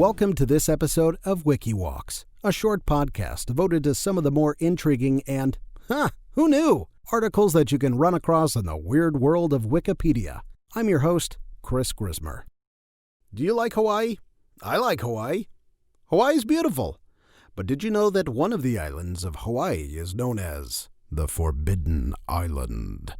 Welcome to this episode of Wiki Walks, a short podcast devoted to some of the more intriguing and, who knew, articles that you can run across in the weird world of Wikipedia. I'm your host, Chris Grismer. Do you like Hawaii? I like Hawaii. Hawaii's beautiful. But did you know that one of the islands of Hawaii is known as the Forbidden Island?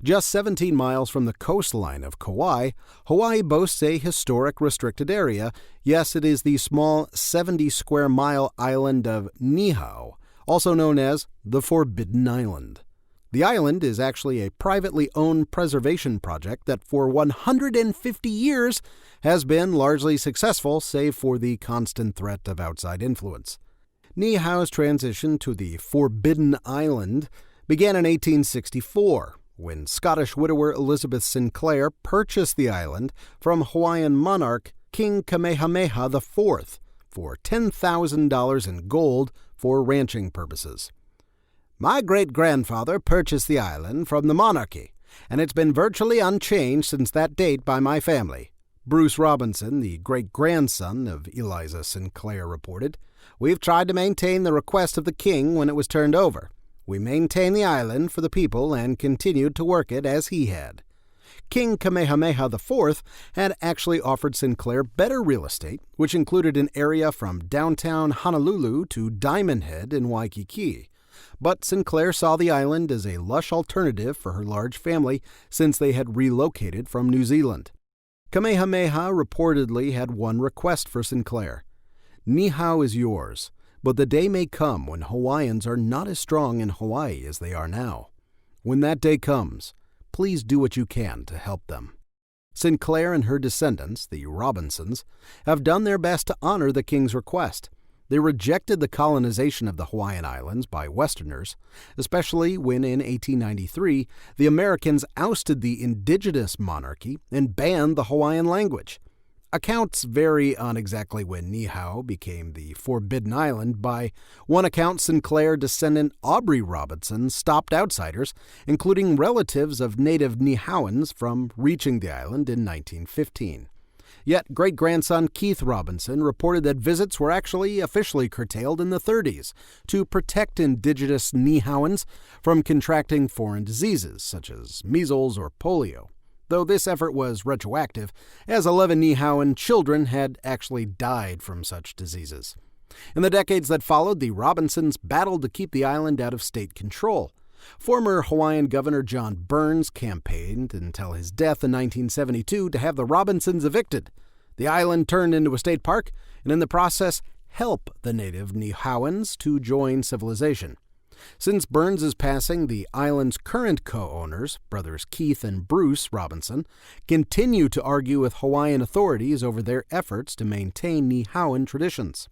Just 17 miles from the coastline of Kauai, Hawaii boasts a historic restricted area. Yes, it is the small 70-square-mile island of Niihau, also known as the Forbidden Island. The island is actually a privately owned preservation project that for 150 years has been largely successful, save for the constant threat of outside influence. Niihau's transition to the Forbidden Island began in 1864, when Scottish widower Elizabeth Sinclair purchased the island from Hawaiian monarch King Kamehameha IV for $10,000 in gold for ranching purposes. My great-grandfather purchased the island from the monarchy, and it's been virtually unchanged since that date by my family. Bruce Robinson, the great-grandson of Eliza Sinclair, reported, "We've tried to maintain the request of the king when it was turned over. We maintained the island for the people and continued to work it as he had." King Kamehameha IV had actually offered Sinclair better real estate, which included an area from downtown Honolulu to Diamond Head in Waikiki. But Sinclair saw the island as a lush alternative for her large family since they had relocated from New Zealand. Kamehameha reportedly had one request for Sinclair. "Niihau is yours, but the day may come when Hawaiians are not as strong in Hawaii as they are now. When that day comes, please do what you can to help them." Sinclair and her descendants, the Robinsons, have done their best to honor the king's request. They rejected the colonization of the Hawaiian Islands by Westerners, especially when in 1893 the Americans ousted the indigenous monarchy and banned the Hawaiian language. Accounts vary on exactly when Niihau became the Forbidden Island. By one account, Sinclair descendant Aubrey Robinson stopped outsiders, including relatives of native Niihauans, from reaching the island in 1915. Yet great-grandson Keith Robinson reported that visits were actually officially curtailed in the 30s to protect indigenous Niihauans from contracting foreign diseases such as measles or polio, though this effort was retroactive, as 11 Niihauan children had actually died from such diseases. In the decades that followed, the Robinsons battled to keep the island out of state control. Former Hawaiian Governor John Burns campaigned until his death in 1972 to have the Robinsons evicted. The island turned into a state park, and in the process, help the native Niihauans to join civilization. Since Burns' passing, the island's current co-owners, brothers Keith and Bruce Robinson, continue to argue with Hawaiian authorities over their efforts to maintain Niihauan traditions.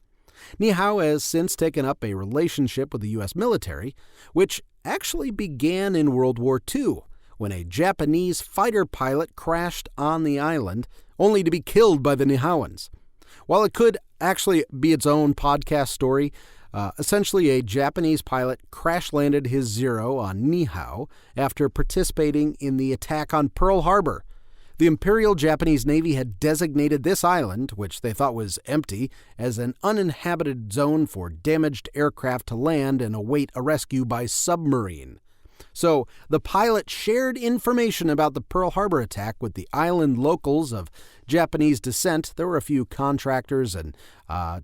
Niihau has since taken up a relationship with the U.S. military, which actually began in World War II, when a Japanese fighter pilot crashed on the island, only to be killed by the Niihauans. While it could actually be its own podcast story, essentially a Japanese pilot crash-landed his Zero on Niihau after participating in the attack on Pearl Harbor. The Imperial Japanese Navy had designated this island, which they thought was empty, as an uninhabited zone for damaged aircraft to land and await a rescue by submarine. So the pilot shared information about the Pearl Harbor attack with the island locals of Japanese descent. There were a few contractors and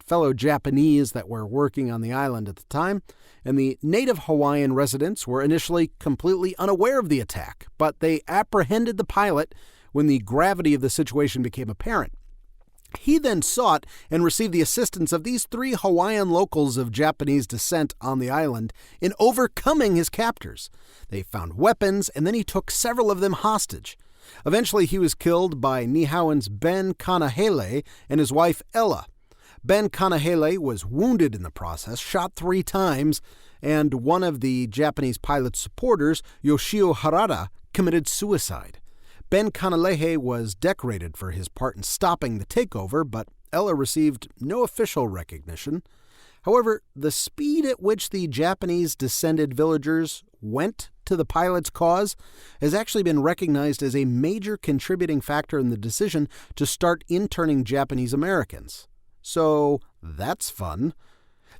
fellow Japanese that were working on the island at the time, and the native Hawaiian residents were initially completely unaware of the attack, but they apprehended the pilot when the gravity of the situation became apparent. He then sought and received the assistance of these 3 Hawaiian locals of Japanese descent on the island in overcoming his captors. They found weapons, and then he took several of them hostage. Eventually, he was killed by Niihauans Ben Kanahele and his wife Ella. Ben Kanahele was wounded in the process, shot 3 times, and one of the Japanese pilot's supporters, Yoshio Harada, committed suicide. Ben Kanalehe was decorated for his part in stopping the takeover, but Ella received no official recognition. However, the speed at which the Japanese-descended villagers went to the pilot's cause has actually been recognized as a major contributing factor in the decision to start interning Japanese Americans. so that's fun.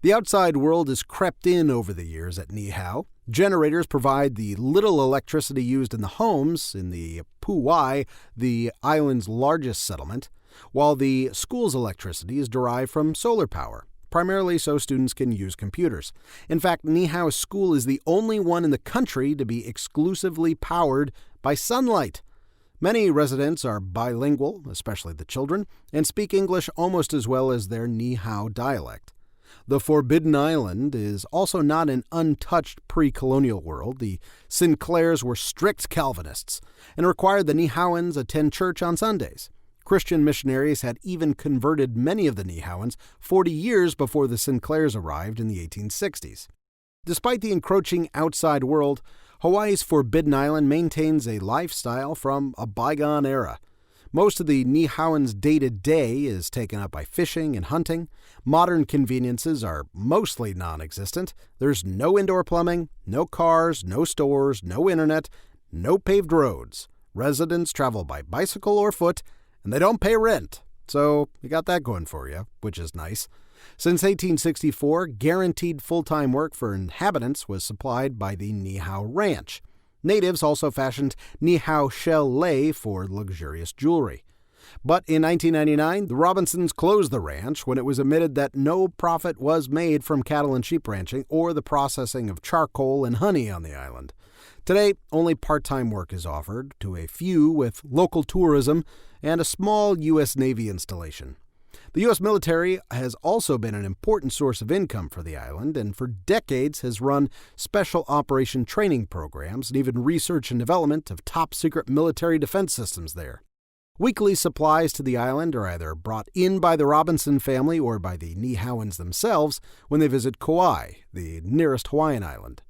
The outside world has crept in over the years at Niihau. Generators provide the little electricity used in the homes in the Pu'ai, the island's largest settlement, while the school's electricity is derived from solar power, primarily so students can use computers. In fact, Niihau's school is the only one in the country to be exclusively powered by sunlight. Many residents are bilingual, especially the children, and speak English almost as well as their Niihau dialect. The Forbidden Island is also not an untouched pre-colonial world. The Sinclairs were strict Calvinists and required the Niihauans attend church on Sundays. Christian missionaries had even converted many of the Niihauans 40 years before the Sinclairs arrived in the 1860s. Despite the encroaching outside world, Hawaii's Forbidden Island maintains a lifestyle from a bygone era. Most of the Niihauans' day-to-day is taken up by fishing and hunting. Modern conveniences are mostly non-existent. There's no indoor plumbing, no cars, no stores, no internet, no paved roads. Residents travel by bicycle or foot, and they don't pay rent. So you got that going for you, which is nice. Since 1864, guaranteed full-time work for inhabitants was supplied by the Niihau Ranch. Natives also fashioned Niihau shell lei for luxurious jewelry. But in 1999, the Robinsons closed the ranch when it was admitted that no profit was made from cattle and sheep ranching or the processing of charcoal and honey on the island. Today, only part-time work is offered to a few with local tourism and a small U.S. Navy installation. The U.S. military has also been an important source of income for the island and for decades has run special operation training programs and even research and development of top-secret military defense systems there. Weekly supplies to the island are either brought in by the Robinson family or by the Niihauans themselves when they visit Kauai, the nearest Hawaiian island.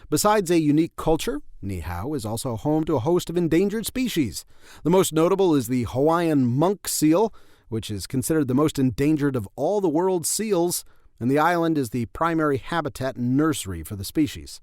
Besides a unique culture, Niihau is also home to a host of endangered species. The most notable is the Hawaiian monk seal, which is considered the most endangered of all the world's seals, and the island is the primary habitat and nursery for the species.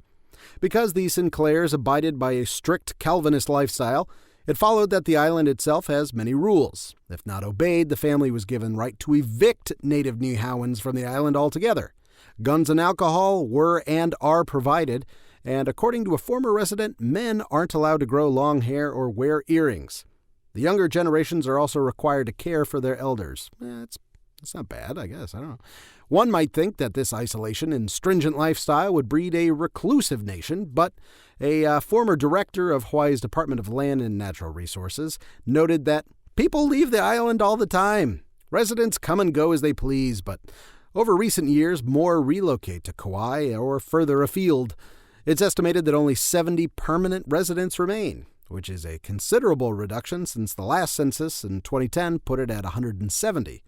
Because the Sinclairs abided by a strict Calvinist lifestyle, it followed that the island itself has many rules. If not obeyed, the family was given right to evict native Niihauans from the island altogether. Guns and alcohol were and are provided, and according to a former resident, men aren't allowed to grow long hair or wear earrings. The younger generations are also required to care for their elders. It's not bad, I guess. I don't know. One might think that this isolation and stringent lifestyle would breed a reclusive nation, but a former director of Hawaii's Department of Land and Natural Resources noted that people leave the island all the time. Residents come and go as they please, but over recent years, more relocate to Kauai or further afield. It's estimated that only 70 permanent residents remain, which is a considerable reduction since the last census in 2010 put it at 170.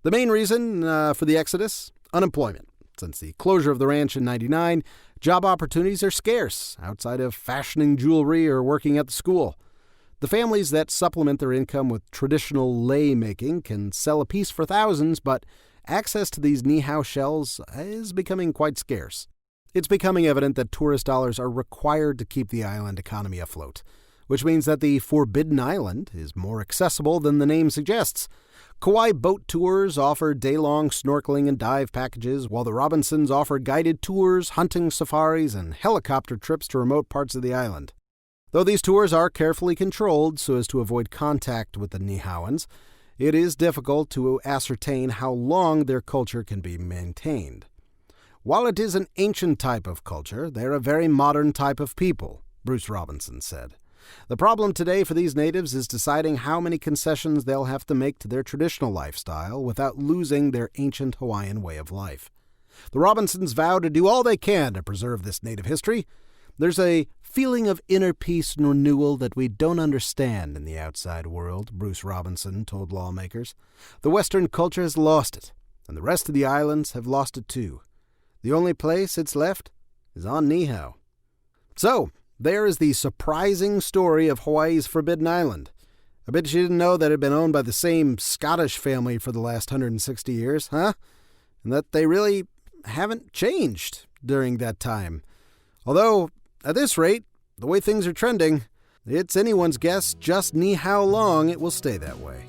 The main reason for the exodus? Unemployment. Since the closure of the ranch in 1999, job opportunities are scarce outside of fashioning jewelry or working at the school. The families that supplement their income with traditional lei making can sell a piece for thousands, but access to these Niihau shells is becoming quite scarce. It's becoming evident that tourist dollars are required to keep the island economy afloat, which means that the Forbidden Island is more accessible than the name suggests. Kauai boat tours offer day-long snorkeling and dive packages, while the Robinsons offer guided tours, hunting safaris, and helicopter trips to remote parts of the island. Though these tours are carefully controlled so as to avoid contact with the Niihauans, it is difficult to ascertain how long their culture can be maintained. While it is an ancient type of culture, they're a very modern type of people, Bruce Robinson said. The problem today for these natives is deciding how many concessions they'll have to make to their traditional lifestyle without losing their ancient Hawaiian way of life. The Robinsons vow to do all they can to preserve this native history. There's a feeling of inner peace and renewal that we don't understand in the outside world, Bruce Robinson told lawmakers. The Western culture has lost it, and the rest of the islands have lost it too. The only place it's left is on Niihau. So, there is the surprising story of Hawaii's Forbidden Island. I bet you didn't know that it had been owned by the same Scottish family for the last 160 years, huh? And that they really haven't changed during that time. Although, at this rate, the way things are trending, it's anyone's guess just how long it will stay that way.